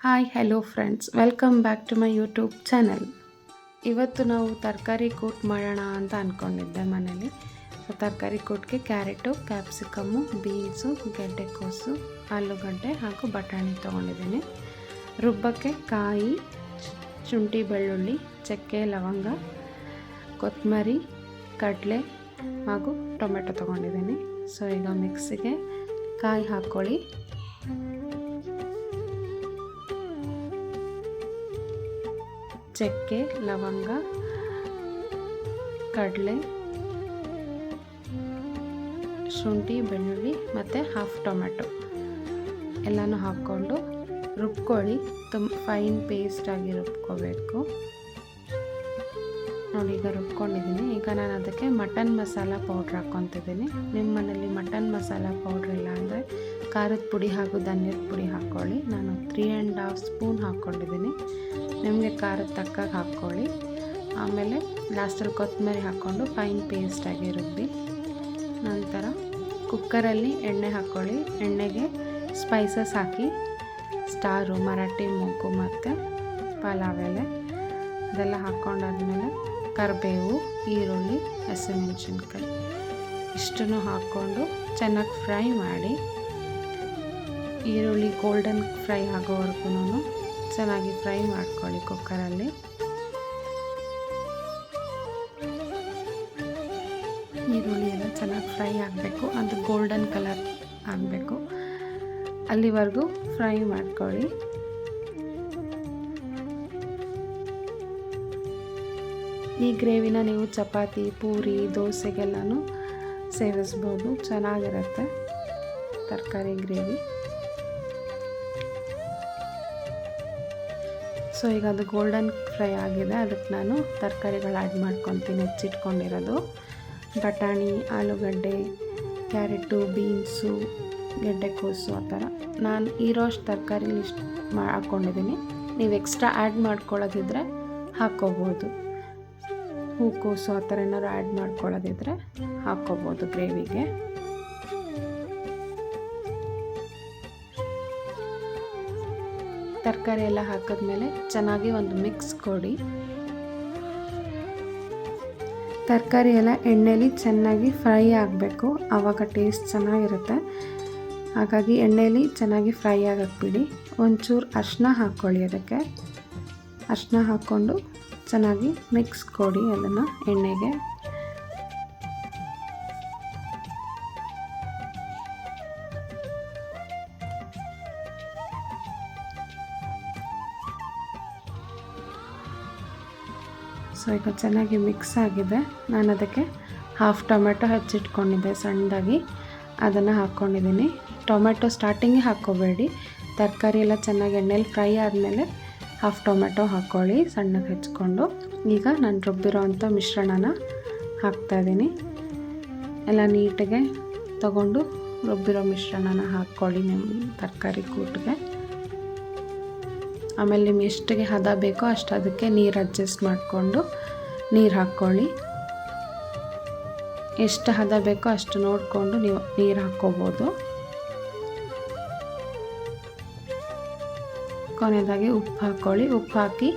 Hi hello friends, welcome back to my YouTube channel. ಇವತ್ತು ನಾವು ತರಕಾರಿ ಕೂಟ್ ಮಾಡೋಣ ಅಂತ ಅಂದ್ಕೊಂಡಿದ್ದೆ ಮನೇಲಿ. ಸೊ ತರಕಾರಿ ಕೂಟ್ಗೆ ಕ್ಯಾರೆಟು, ಕ್ಯಾಪ್ಸಿಕಮ್ಮು, ಬೀನ್ಸು, ಗೆಡ್ಡೆಕೋಸು, ಆಲೂಗಡ್ಡೆ ಹಾಗೂ ಬಟಾಣಿ ತೊಗೊಂಡಿದ್ದೀನಿ. ರುಬ್ಬಕ್ಕೆ ಕಾಯಿ, ಶುಂಠಿ, ಬೆಳ್ಳುಳ್ಳಿ, ಚಕ್ಕೆ, ಲವಂಗ, ಕೊತ್ತಂಬರಿ, ಕಡಲೆ ಹಾಗೂ ಟೊಮೆಟೊ ತೊಗೊಂಡಿದ್ದೀನಿ. ಸೊ ಈಗ ಮಿಕ್ಸಿಗೆ ಕಾಯಿ ಹಾಕ್ಕೊಳ್ಳಿ. ಚಕ್ಕೆ, ಲವಂಗ, ಕಡಲೆ, ಶುಂಠಿ, ಬೆಳ್ಳುಳ್ಳಿ ಮತ್ತು ಹಾಫ್ ಟೊಮೆಟೊ ಎಲ್ಲನೂ ಹಾಕ್ಕೊಂಡು ರುಬ್ಕೊಳ್ಳಿ. ಫೈನ್ ಪೇಸ್ಟಾಗಿ ರುಬ್ಕೋಬೇಕು. ನೋಡಿ, ಈಗ ರುಬ್ಕೊಂಡಿದ್ದೀನಿ. ಈಗ ನಾನು ಅದಕ್ಕೆ ಮಟನ್ ಮಸಾಲ ಪೌಡ್ರ್ ಹಾಕ್ಕೊತಿದ್ದೀನಿ. ನಿಮ್ಮ ಮನೇಲಿ ಮಟನ್ ಮಸಾಲ ಪೌಡ್ರ್ ಇಲ್ಲ ಅಂದರೆ ಖಾರದ ಪುಡಿ ಹಾಗೂ ಧನ್ಯದ ಪುಡಿ ಹಾಕ್ಕೊಳ್ಳಿ. ನಾನು 3½ ಸ್ಪೂನ್ ಹಾಕ್ಕೊಂಡಿದ್ದೀನಿ. ನಿಮಗೆ ಖಾರದ ತಕ್ಕಾಗಿ ಹಾಕ್ಕೊಳ್ಳಿ. ಆಮೇಲೆ ಲಾಸ್ಟಲ್ಲಿ ಕೊತ್ತಂಬರಿ ಹಾಕ್ಕೊಂಡು ಫೈನ್ ಪೇಸ್ಟಾಗಿ ರುಬ್ಬಿ. ನಂತರ ಕುಕ್ಕರಲ್ಲಿ ಎಣ್ಣೆ ಹಾಕ್ಕೊಳ್ಳಿ. ಎಣ್ಣೆಗೆ ಸ್ಪೈಸಸ್ ಹಾಕಿ, ಸ್ಟಾರು, ಮರಾಠಿ ಮೊಗ್ಗು ಮತ್ತು ಪಲಾವ್ ಎಲೆ ಅದೆಲ್ಲ ಹಾಕ್ಕೊಂಡಾದ್ಮೇಲೆ ಕರಿಬೇವು, ಈರುಳ್ಳಿ, ಹಸಿಮೆಣಸಿನ್ಕಾಯಿ ಇಷ್ಟನ್ನು ಹಾಕ್ಕೊಂಡು ಚೆನ್ನಾಗಿ ಫ್ರೈ ಮಾಡಿ. ಈರುಳ್ಳಿ ಗೋಲ್ಡನ್ ಫ್ರೈ ಆಗೋವರೆಗೂ ಚೆನ್ನಾಗಿ ಫ್ರೈ ಮಾಡ್ಕೊಳ್ಳಿ ಕುಕ್ಕರಲ್ಲಿ. ಈರುಳ್ಳಿ ಎಲ್ಲ ಚೆನ್ನಾಗಿ ಫ್ರೈ ಆಗಬೇಕು, ಅದು ಗೋಲ್ಡನ್ ಕಲರ್ ಆಗಬೇಕು, ಅಲ್ಲಿವರೆಗೂ ಫ್ರೈ ಮಾಡ್ಕೊಳ್ಳಿ. ಈ ಗ್ರೇವಿನ ನೀವು ಚಪಾತಿ, ಪೂರಿ, ದೋಸೆಗೆಲ್ಲನೂ ಸೇವಿಸ್ಬೋದು. ಚೆನ್ನಾಗಿರುತ್ತೆ ತರಕಾರಿ ಗ್ರೇವಿ. ಸೊ ಈಗ ಅದು ಗೋಲ್ಡನ್ ಫ್ರೈ ಆಗಿದೆ. ಅದಕ್ಕೆ ನಾನು ತರಕಾರಿಗಳು ಆ್ಯಡ್ ಮಾಡ್ಕೊತೀನಿ. ಹೆಚ್ಚಿಟ್ಕೊಂಡಿರೋದು ಬಟಾಣಿ, ಆಲೂಗಡ್ಡೆ, ಕ್ಯಾರೆಟು, ಬೀನ್ಸು, ಗೆಡ್ಡೆಕೋಸು ಆ ಥರ ನಾನು ಇರೋಷ್ಟು ತರಕಾರಿ ಲಿಸ್ಟ್ ಹಾಕ್ಕೊಂಡಿದ್ದೀನಿ. ನೀವು ಎಕ್ಸ್ಟ್ರಾ ಆ್ಯಡ್ ಮಾಡ್ಕೊಳ್ಳೋದಿದ್ರೆ ಹಾಕ್ಕೋಬೋದು. ಹೂಕೋಸು ಆ ಥರ ಏನಾದ್ರು ಆ್ಯಡ್ ಮಾಡ್ಕೊಳ್ಳೋದಿದ್ರೆ ಹಾಕ್ಕೋಬೋದು ಗ್ರೇವಿಗೆ. ತರಕಾರಿ ಎಲ್ಲ ಹಾಕಿದ್ಮೇಲೆ ಚೆನ್ನಾಗಿ ಒಂದು ಮಿಕ್ಸ್ ಕೊಡಿ. ತರಕಾರಿ ಎಲ್ಲ ಎಣ್ಣೆಲಿ ಚೆನ್ನಾಗಿ ಫ್ರೈ ಆಗಬೇಕು, ಆವಾಗ ಟೇಸ್ಟ್ ಚೆನ್ನಾಗಿರುತ್ತೆ. ಹಾಗಾಗಿ ಎಣ್ಣೆಲಿ ಚೆನ್ನಾಗಿ ಫ್ರೈ ಆಗಕ್ಬಿಡಿ. ಒಂಚೂರು ಅರಿಶಿನ ಹಾಕ್ಕೊಳ್ಳಿ. ಅದಕ್ಕೆ ಅರಿಶಿನ ಹಾಕ್ಕೊಂಡು ಚೆನ್ನಾಗಿ ಮಿಕ್ಸ್ ಕೊಡಿ ಅದನ್ನು ಎಣ್ಣೆಗೆ. ಸೊ ಈಗ ಚೆನ್ನಾಗಿ ಮಿಕ್ಸ್ ಆಗಿದೆ. ನಾನು ಅದಕ್ಕೆ ಹಾಫ್ ಟೊಮೆಟೊ ಹೆಚ್ಚಿಟ್ಕೊಂಡಿದ್ದೆ ಸಣ್ಣದಾಗಿ, ಅದನ್ನು ಹಾಕ್ಕೊಂಡಿದ್ದೀನಿ. ಟೊಮೆಟೊ ಸ್ಟಾರ್ಟಿಂಗಿಗೆ ಹಾಕ್ಕೋಬೇಡಿ. ತರಕಾರಿ ಎಲ್ಲ ಚೆನ್ನಾಗಿ ಎಣ್ಣೆಲಿ ಫ್ರೈ ಆದಮೇಲೆ ಹಾಫ್ ಟೊಮೆಟೊ ಹಾಕ್ಕೊಳ್ಳಿ ಸಣ್ಣಗೆ ಹೆಚ್ಕೊಂಡು. ಈಗ ನಾನು ರುಬ್ಬಿರೋ ಅಂಥ ಮಿಶ್ರಣನ ಹಾಕ್ತಾಯಿದ್ದೀನಿ. ಎಲ್ಲ ನೀಟಾಗೆ ತಗೊಂಡು ರುಬ್ಬಿರೋ ಮಿಶ್ರಣನ ಹಾಕ್ಕೊಳ್ಳಿ ನಿಮ್ಮ ತರಕಾರಿ ಕೂಟ್ಗೆ. ಆಮೇಲೆ ನಿಮ್ಗೆ ಎಷ್ಟಿಗೆ ಹದ ಬೇಕೋ ಅಷ್ಟು ಅದಕ್ಕೆ ನೀರು ಅಡ್ಜಸ್ಟ್ ಮಾಡಿಕೊಂಡು ನೀರು ಹಾಕ್ಕೊಳ್ಳಿ. ಎಷ್ಟು ಹದ ಬೇಕೋ ಅಷ್ಟು ನೋಡಿಕೊಂಡು ನೀವು ನೀರು ಹಾಕ್ಕೋಬೋದು. ಕೊನೆಯದಾಗಿ ಉಪ್ಪು ಹಾಕ್ಕೊಳ್ಳಿ. ಉಪ್ಪು ಹಾಕಿ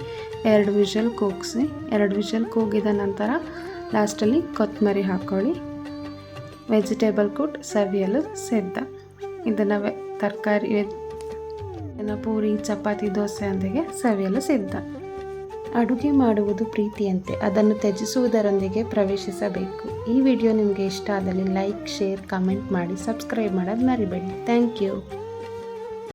2 ವಿಷಲ್ ಕೂಗಿಸಿ. 2 ವಿಷಲ್ ಕೂಗಿದ ನಂತರ ಲಾಸ್ಟಲ್ಲಿ ಕೊತ್ತಂಬರಿ ಹಾಕ್ಕೊಳ್ಳಿ. ವೆಜಿಟೇಬಲ್ ಕೂಟ್ ಸವಿಯಲು ಸಿದ್ಧ. ಇದನ್ನು ತರಕಾರಿ ಪೂರಿ, ಚಪಾತಿ, ದೋಸೆ ಒಂದಿಗೆ ಸವಿಯಲು ಸಿದ್ಧ. ಅಡುಗೆ ಮಾಡುವುದು ಪ್ರೀತಿಯಂತೆ, ಅದನ್ನು ತ್ಯಜಿಸುವುದರೊಂದಿಗೆ ಪ್ರವೇಶಿಸಬೇಕು. ಈ ವಿಡಿಯೋ ನಿಮಗೆ ಇಷ್ಟ ಆದಲ್ಲಿ ಲೈಕ್, ಶೇರ್, ಕಮೆಂಟ್ ಮಾಡಿ, ಸಬ್ಸ್ಕ್ರೈಬ್ ಮಾಡೋದು ಮರಿಬೇಡಿ. Thank you.